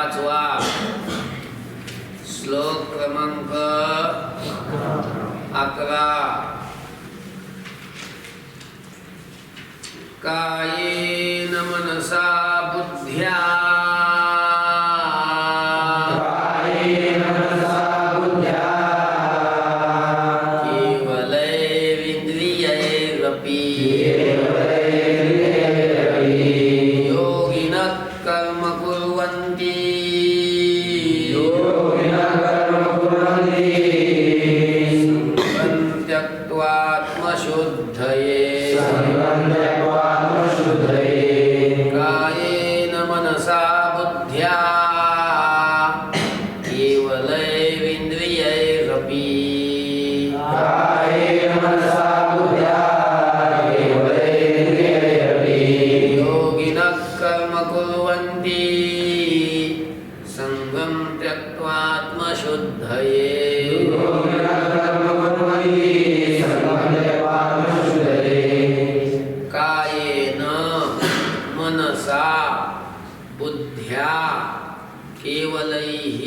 5वा श्लोक क्रमांक 11. कायेन मनसा बुद्ध्या केवलैरिन्द्रियैरपि योगिनः कर्म कुर्वन्ति त्यक्त्वात्मशुद्धये. कायेन मनसा बुद्ध्या केवलैरिन्द्रियैरपि योगिनः कर्म कुर्वन्ति संगं त्यक्त्वात्मशुद्धये. कायेन मनसा बुद्ध्या केवलैः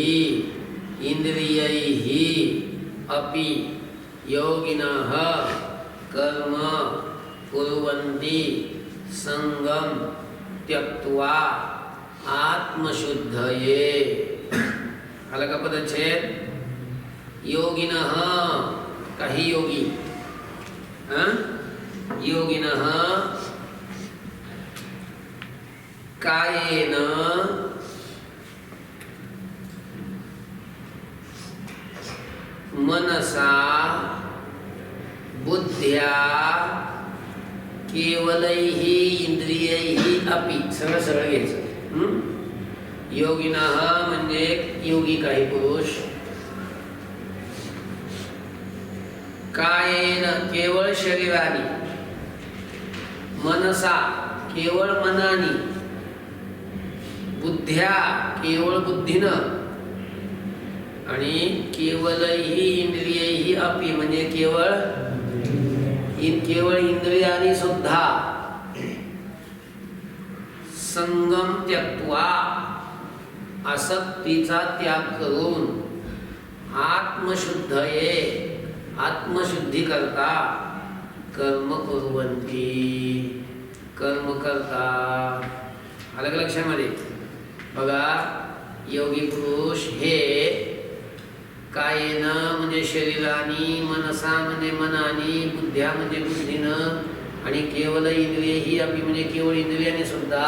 इंद्रियैः अपि योगिनः कर्म कुर्वन्ति संगं त्यक्त्वा आत्मशुद्धये. आलं का पदच्छेद? योगिनः काही योगी, योगिनः कायेन मनसा बुद्ध्या केवलैः इंद्रियैः अपि. सरळ सरळ घ्यायचं. योगिनः म्हणजे योगी काही पुरुष. कायेन केवळ शरीराने, मनसा केवळ मनाने, बुद्ध्या केवळ बुद्धीनं आणि केवलही इंद्रियही अपि म्हणजे केवळ इंद्रियाने सुद्धा संगम त्यक्त्वा आसक्तीचा त्याग करून आत्मशुद्धये आत्मशुद्धी करता कर्म कुर्वन्ति कर्म करता. अलग लक्षामध्ये बघा, योगी पुरुष हे कायेन म्हणजे शरीरानी, मनसा म्हणजे मनानी, बुद्ध्या म्हणजे बुद्धीनं आणि केवल इंद्रिय ही अपि म्हणजे केवळ इंद्रियाने सुद्धा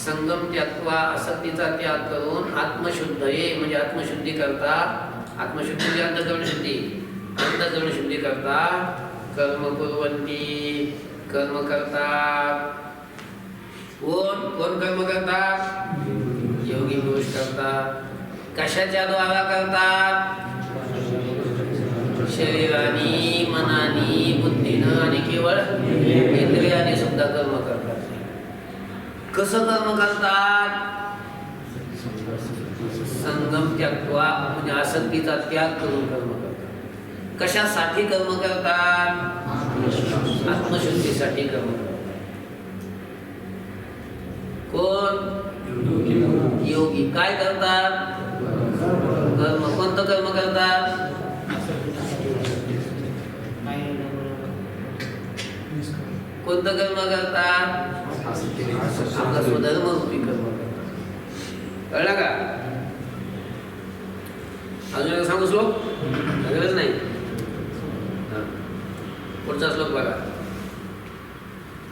संगम त्यक्त्वा आसक्तीचा त्याग करून आत्मशुद्धये म्हणजे आत्मशुद्धी करता. आत्मशुद्धी म्हणजे अंतःकरण शुद्धी, अंतःकरण शुद्धी करता कर्म कुर्वन्ति कर्म करतात. कोण कोण कर्म करतात? योगी पुरुष करतात. कशाच्या द्वारा करतात? शरीरानी, मनानी, बुद्धीनं आणि केवळ इंद्रियाने सुद्धा कर्म करतात. कसं कर्म करतात? संगम त्यक्त्वा म्हणजे आसक्तीचा त्याग करून कर्म करतात. कशासाठी कर्म करतात? आत्मशुद्धीसाठी कर्म करतात. कोण? योगी. काय करतात? कर्म. कोणतं कर्म करतात? कोणतं कर्म करतात? आपला स्वधर्म रूपी कर्म करतात. कळलं का? अजून एक सांगू श्लोक? गरज नाही. पुढचा श्लोक बघा.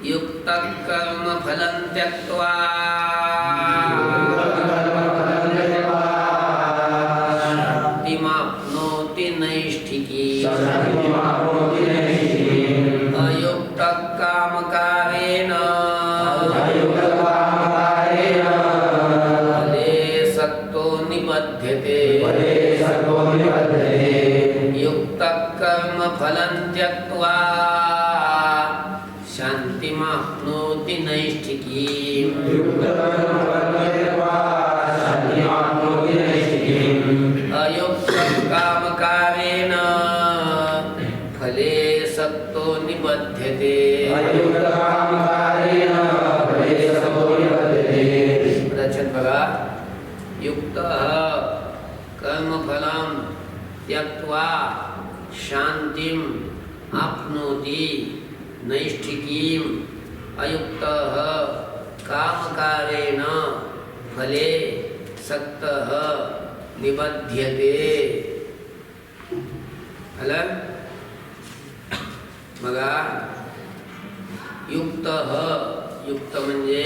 युक्त कर्म फलं त्यक्त्वा शान्तिमाप्नोति नैष्ठिकी. अयुक्त कामकारेण फले सक्तो निबध्यते. युक्त कर्म फलं त्यक्त्वा शान्तिमाप्नोति नैष्ठिकी. अयुक्त कामकारेण फले सक्तो निबध्यते. लक्षात बघा, युक्तः कर्मफलं त्यक्त्वा शान्तिम् आप्नोति नैष्ठिकीम् अयुक्तः कामकारेण फले सक्तः निबध्यते. आलं? बघा, युक्तः, युक्त म्हणजे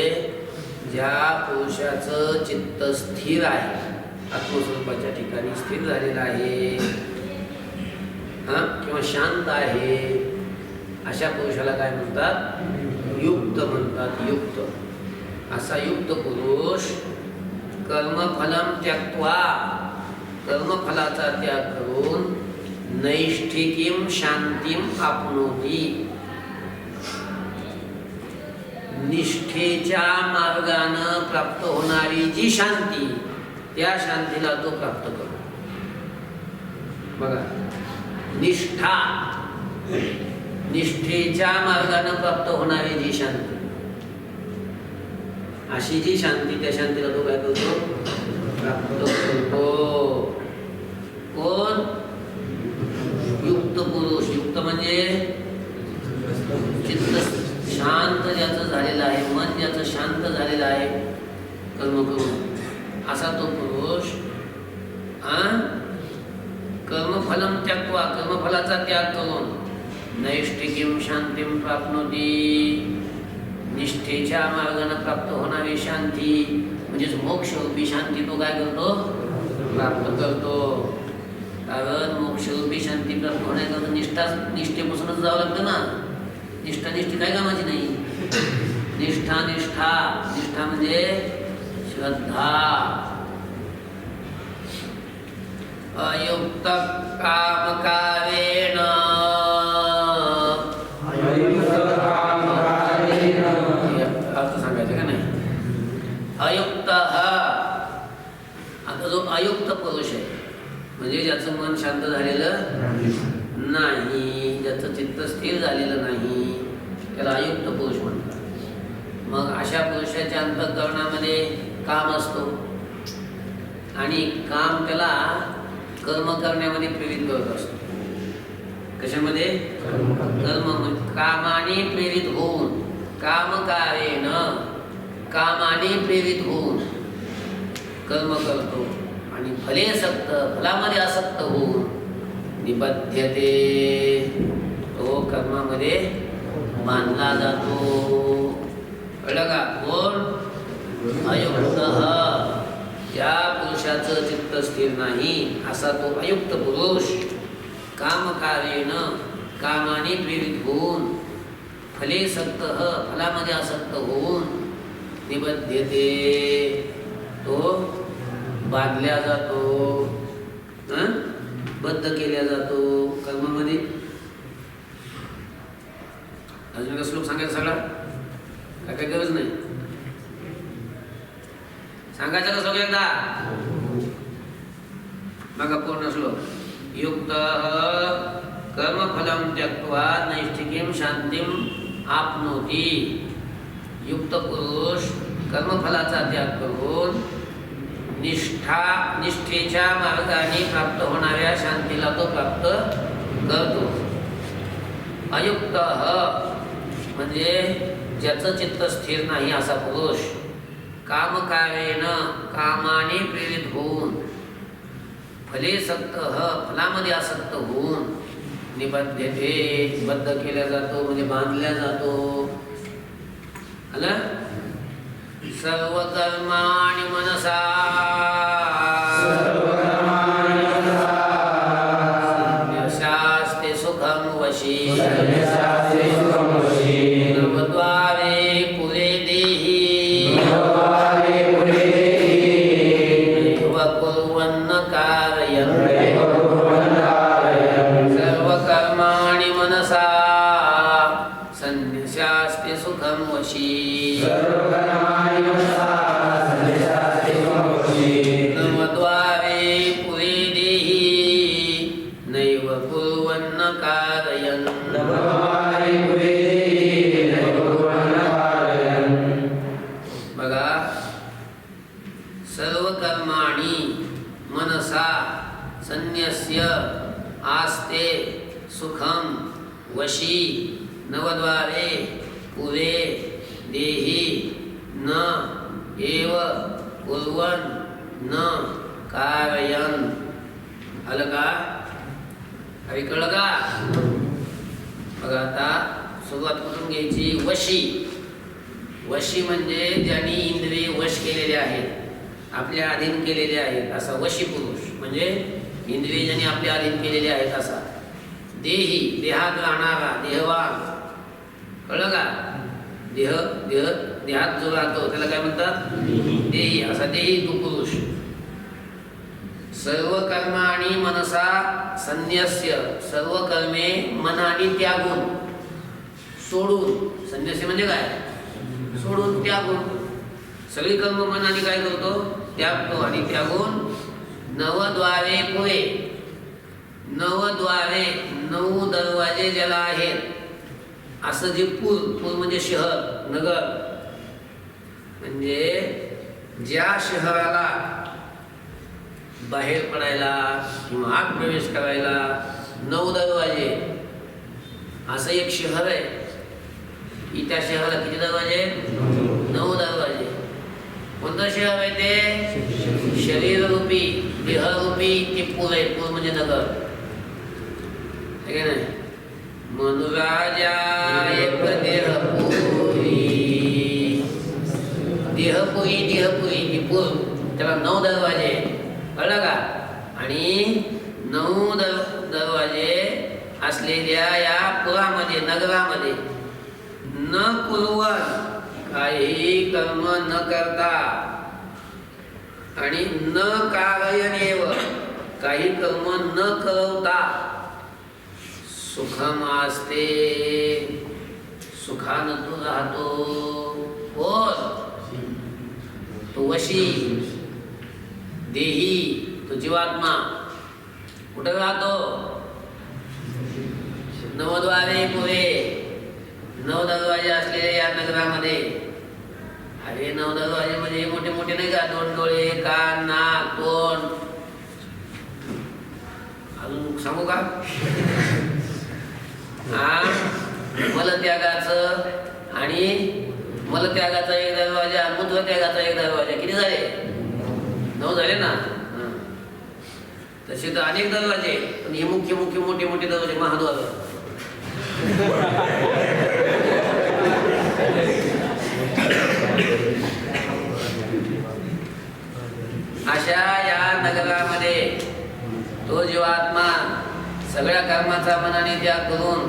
ज्या पुरुषाचं चित्त स्थिर आहे, आत्मस्वरूपाच्या ठिकाणी स्थिर झालेलं आहे, किंवा शांत आहे, अशा पुरुषाला काय म्हणतात? युक्त म्हणतात. युक्त. असा युक्त पुरुष कर्मफलं त्यक्त्वा, कर्मफलाचा त्याग करून नैष्ठिकीं शांतीं आप्नोति, निष्ठेच्या मार्गानं प्राप्त होणारी जी शांती, त्या शांतीला तो प्राप्त करतो. बघा, निष्ठा, निष्ठेच्या मार्गानं प्राप्त होणारी जी शांती, अशी जी शांती, त्या शांतीला तो काय करतो? प्राप्त करतो. कोण? युक्त पुरुष. युक्त म्हणजे चित्त शांत ज्याचं झालेलं आहे, मन ज्याचं शांत झालेलं आहे कर्म करून, असा तो पुरुष कर्मफलं त्यक्त्वा, कर्मफलाचा त्याग करून नैष्ठिकीं शांतीं प्राप्नोति, निष्ठेच्या मार्गाने प्राप्त होणारी शांती म्हणजेच मोक्षरूपी शांती तो काय करतो? प्राप्त करतो. कारण मोक्षरूपी शांती प्राप्त होण्याकरता निष्ठेपासूनच जावं लागतं ना. निष्ठा काय कामाची नाही. निष्ठा म्हणजे श्रद्धा. अयुक्त कामकारेण, अर्थ सांगायचं का नाही. अयुक्त, आता जो अयुक्त पुरुष आहे म्हणजे ज्याचं मन शांत झालेलं नाही, ज्याचं चित्त स्थिर झालेलं नाही, त्याला अयुक्त पुरुष म्हणतात. मग अशा पुरुषाच्या अंतःकरणामध्ये काम असतो आणि काम त्याला कर्म करण्यामध्ये प्रेरित करत असतो. कशामध्ये? कर्म. कामाने प्रेरित होऊन, कामकारेण, कामाने प्रेरित होऊन कर्म करतो आणि फले सक्त, फलामध्ये आसक्त होऊन निबध्यते, तो कर्मामध्ये बांधला जातो. कळलं का? कोण? अयुक्त. ज्या पुरुषाचं चित्त स्थिर नाही असा तो अयुक्त पुरुष कामकारेण, कामाने प्रेरित होऊन फले सक्त, फलामध्ये आसक्त होऊन निबध्यते, तो बांधल्या जातो, बद्ध केल्या जातो कर्मामध्ये. अजून का श्लोक सांगायचा सगळा? काय गरज नाही. सांगायचं का सगळं एकदा? बघा पूर्ण श्लोक. युक्त कर्मफलं त्यक्त्वा नैष्ठिकीं शांतीं आप्नोति. युक्त पुरुष कर्मफलाचा त्याग करून निष्ठेच्या मार्गाने प्राप्त होणाऱ्या शांतीला तो प्राप्त करतो. अयुक्त म्हणजे ज्याचं चित्त स्थिर नाही असा पुरुष कामकारेण, कामाने प्रेरित होऊन फले सक्त, फलामध्ये आसक्त होऊन निबद्धते, बद्ध केल्या जातो म्हणजे बांधल्या जातो. आलं? सर्व कर्माणि मनसा शास्ते सुखं वशी, नवद्वारे पुरे देहि कुर्वन्न कारयन्. सर्व कर्माणि मनसा सन्न्यस्यास्ते सुखं वशी. संन्यस्य आस्ते सुखम वशी नवद्वारे पुरे देही न एव कुर्वन् न कारयन्. आलं का? कळलं का? बघा आता सुरुवात करून घ्यायची. वशी. वशी म्हणजे ज्यांनी इंद्रिय वश केलेले आहेत, आपल्या अधीन केलेले आहेत, असा वशी पुरुष. म्हणजे इंद्रिय ज्यांनी आपल्या अधीन केलेले आहेत असा. देही, देहात राहणारा, देहवान. कळलं का? देहात जो राहतो त्याला काय म्हणतात? देही. असा देही तो पुरुष. सर्व कर्माणि मनसा संन्यस्य, सर्व कर्मे मनाने त्यागून, सोडून. संन्यस्य म्हणजे काय? सोडून, त्यागून. सगळी कर्म मनाने काय करतो? त्यागतो. आणि त्यागून नवद्वारे पुरे. नवद्वारे, 9 दरवाजे ज्याला आहेत असं जे पूर म्हणजे शहर, नगर. म्हणजे ज्या शहराला बाहेर पडायला किंवा आत प्रवेश करायला 9 दरवाजे, असं एक शहर आहे की त्या शहराला किती दरवाजे? 9 दरवाजे. कोणतं शहर आहे ते? शरीररूपी, देहरूपी ते पूर आहे. पूर म्हणजे नगर आहे का नाही? मनुराजा एक देहपुरी. देहपुरी ती पूर, त्याला 9 दरवाजे. कळलं का? आणि 9 दरवाजे असलेल्या या पुरामध्ये, नगरामध्ये न कुर्वन्, काही कर्म न करता, आणि न कारयणेव, काही कर्म न करवता, सुखम आस्ते, सुखानं तो राहतो. कोण? तो वशी, देही, तो जीवात्मा. कुठं राहतो? 9 द्वारे पुरे, 9 दरवाजे असलेल्या या नगरामध्ये. अरे 9 दरवाजे म्हणजे मोठे मोठे नाही का? 2 डोळे, कान, नाक, तोंड. अजून सांगू का? मलत्यागाचं आणि मलत्यागाचा एक दरवाजा, मूत्रत्यागाचा एक दरवाजा. किती झाले? 9 झाले ना. तसे तर अनेक दरवाजे, पण हे मुख्य मोठे मोठे दरवाजे, महाद्वार. अशा या नगरामध्ये तो जीवात्मा सगळ्या कर्माचा मनाने त्याग करून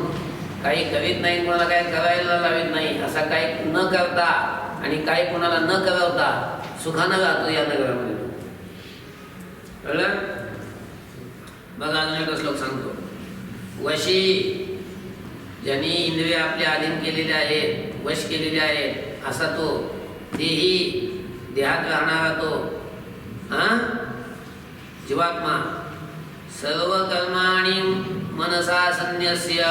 काही करीत नाही, कोणाला काही करायला लावित नाही, असा काही न करता आणि काही कोणाला न करवता सुखानं राहतो या नगरामध्ये. कळलं? बघा अजून एक श्लोक सांगतो. वशी, ज्यांनी इंद्रिय आपल्या अधीन केलेले आहेत, वश केलेले आहेत, असा तो देही, देहात राहणारा तो जीवात्मा. सर्व कर्माणि मनसा संन्यस्य,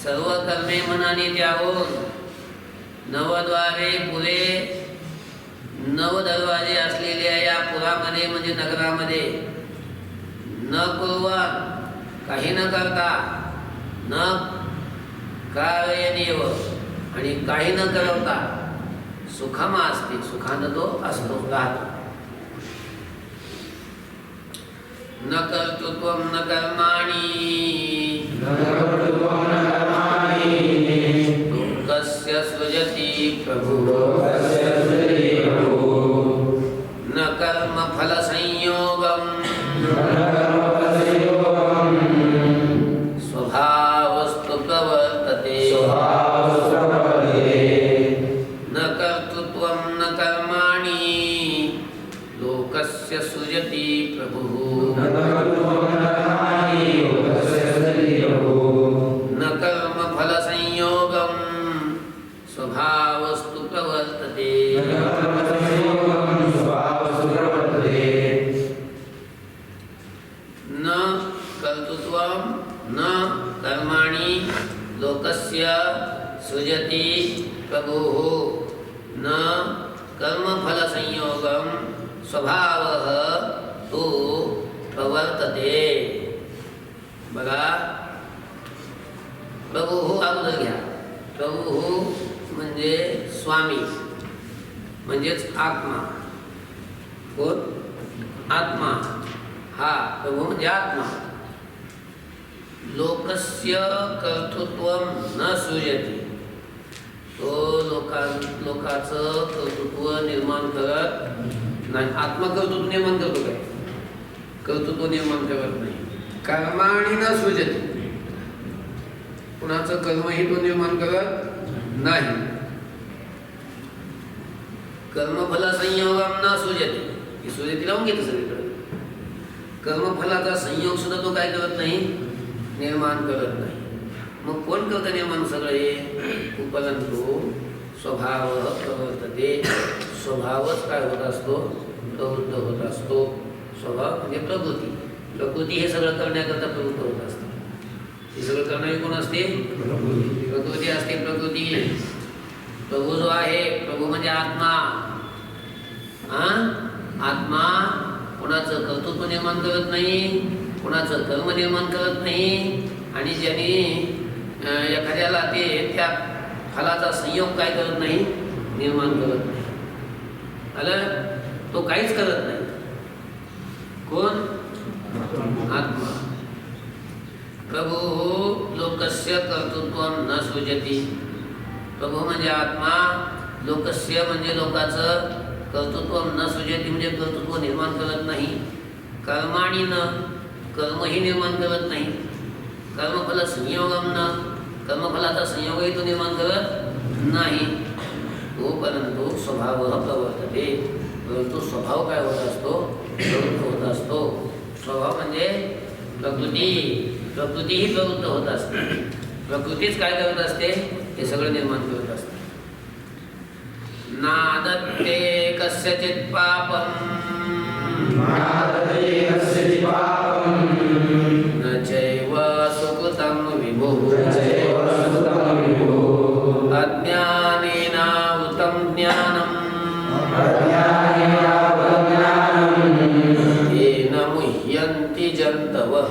सर्व कर्मे मनाने त्यागून नवद्वारे पुरे, 9 दरवाजे असलेल्या या पुरामध्ये म्हणजे नगरामध्ये न कुर्वन्, काही न करता, न कारयणेव, आणि काही न करवता, सुखम असते, सुखानं तो असतो, राहतो. न कर्तृत्वं न कर्माणि लोकस्य सृजति प्रभुः न कर्मफल संयोगम् स्वभावस्तु प्रवर्तते. न कर्तृत्वं न कर्माणि लोकस्य सृजति प्रभुः न कर्मफल संयोगम् स्वभावस्तु प्रवर्तते. न कर्तृत्वं न कर्माणि लोकस्य सृजति प्रभुः न कर्मफल संयोगं स्वभावः तु प्रवर्तते. प्रवर्तते. बघा, प्रभू अगोदर घ्या. प्रभू म्हणजे स्वामी, म्हणजेच आत्मा. कोण? आत्मा. हा प्रभू म्हणजे आत्मा. लोकस्य कर्तृत्वं न सृजति. तो लोकाचं कर्तृत्व निर्माण करत नाही. आत्मा कर्तृत्व निर्माण करतो काय? कर्तृत्व निर्माण करत नाही. कर्माणि न सृजति. कुणाचं कर्मही तो निर्माण करत नाही. कर्मफल संयोगम न सृजति. ही सृजति लावून घेतो सगळीकडे. कर्मफलाचा संयोग सुद्धा तो काय करत नाही? निर्माण करत नाही. मग कोण करतं निर्माण सगळे? परंतु स्वभाव प्रवर्तते. स्वभावच काय होत असतो? प्रवृत्त होत असतो. स्वभाव म्हणजे प्रकृती. प्रकृती हे सगळं करण्याकरता प्रवृत्त होत असते. हे सगळं करणारी कोण असते? प्रकृती असते. प्रकृती. प्रभू जो आहे, प्रभू म्हणजे आत्मा. आत्मा कोणाचं कर्तृत्व निर्माण करत नाही, कोणाचं कर्म निर्माण करत नाही. आणि ज्यांनी एखाद्याला ते त्या फलाचा संयोग काय करत नाही? निर्माण करत नाही. आलं? तो काहीच करत नाही. कोण? आत्मा. प्रभू लोकस्य कर्तृत्वं न सृजति. प्रभू म्हणजे आत्मा. लोकस्य म्हणजे लोकाचं कर्तृत्वं न सृजति म्हणजे कर्तृत्व निर्माण करत नाही. कर्माणि न, कर्मही निर्माण करत नाही. कर्मफल संयोगम न, कर्मफलाचा संयोगही तो निर्माण करत नाही. तो परंतु स्वभाव प्रवर्तते. परंतु स्वभाव काय होत असतो? प्रवृत्त होत असतो. स्वभाव म्हणजे प्रकृती. प्रकृती ही प्रवृत्त होत असते. प्रकृतीच काय करत असते? हे सगळं निर्माण करत असते. नादत्ते कस्यचित् पापं न चैव सुकृतं विभुः अज्ञानेनावृतं ज्ञानं येन मुह्यन्ति जन्तवः.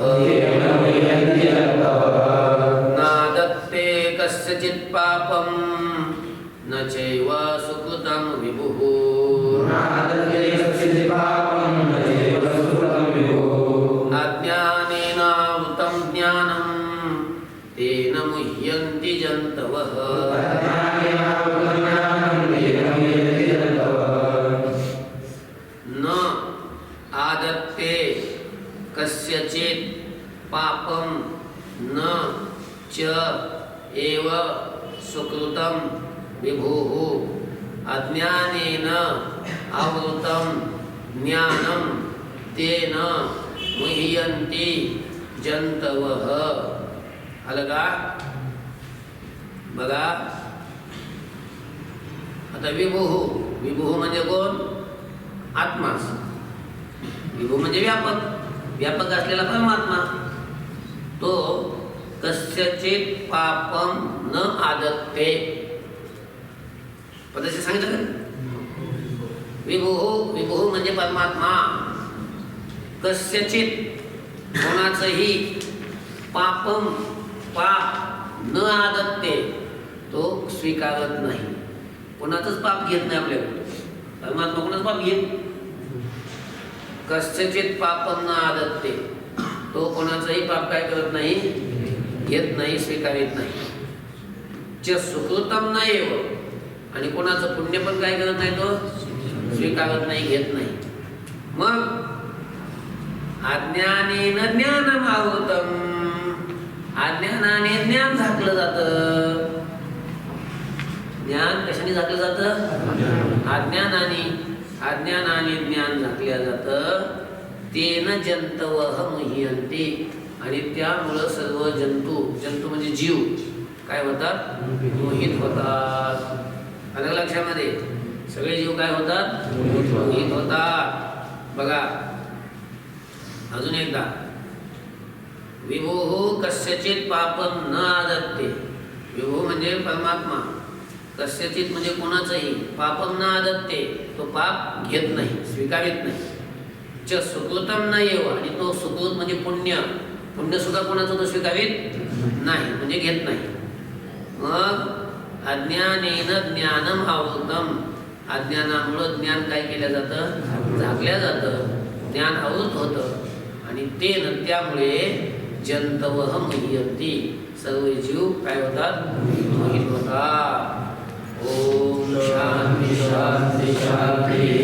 नादत्ते कस्यचित् पापं न चैव सुकृतं विभुः अज्ञानेनावृतं ज्ञानं तेन मुह्यन्ति जन्तवः. न आदत्ते कस्यचित् पापं न च एव सुकृतं विभुः अज्ञानेन आवृतं ज्ञानं तेन मुह्यन्ति जन्तवः. आलं का? बघा आता विभुः. विभुः म्हणजे कोण? आत्माच. विभू म्हणजे व्यापक. व्यापक असलेला परमात्मा. तो कस्यचित् पापं न आदत्ते. पदाशी सांगितलं का? विभुः. विभुः म्हणजे परमात्मा. कस्यचित् कोणाचंही पापं पाप न आदत्ते तो स्वीकारत नाही. कोणाचंच पाप घेत नाही आपल्याकडे. परमात्मा कोणाच पाप घेत? कस्यचित् पापं न आदत्ते. तो कोणाचंही पाप काय करत नाही? घेत नाही, स्वीकारित नाही. च सुकृतं न एव. आणि कोणाचं पुण्य पण काय करत नाही? तो स्वीकारत नाही, घेत नाही. मग अज्ञानेन ज्ञानम् आवृतं. अज्ञानाने ज्ञान झाकलं जातं. ज्ञान कशाने झाकलं जातं? अज्ञानाने. अज्ञानाने ज्ञान झाकलं जातं. तेन जंतवः मुह्यन्ति. आणि त्यामुळं सर्व जंतू, जंतू म्हणजे जीव काय होतात? मोहित होतात. आलं लक्षामध्ये? सगळे जीव काय होतात? मोहित होतात. बघा अजून एकदा. विभुः कस्यचित् पापं न आदत्ते. विभुः म्हणजे परमात्मा. कस्यचित् म्हणजे कोणाचंही पापं न आदत्ते. तो पाप घेत नाही, स्वीकारित नाही. च सुकृतम न येव, आणि तो सुकृत म्हणजे पुण्य, पुण्य सुद्धा कोणाचं तो स्वीकारित नाही, म्हणजे घेत नाही. मग अज्ञानेन ज्ञानम आवृतम, अज्ञानामुळं ज्ञान काय केलं जातं, झाकल्या जातं, ज्ञान आवृत होतं, आणि तेन त्यामुळे जंतवह मह्यन्ति, सर्व जीव काय होतात, मोहित होतात. ओम शांती शांती शांती.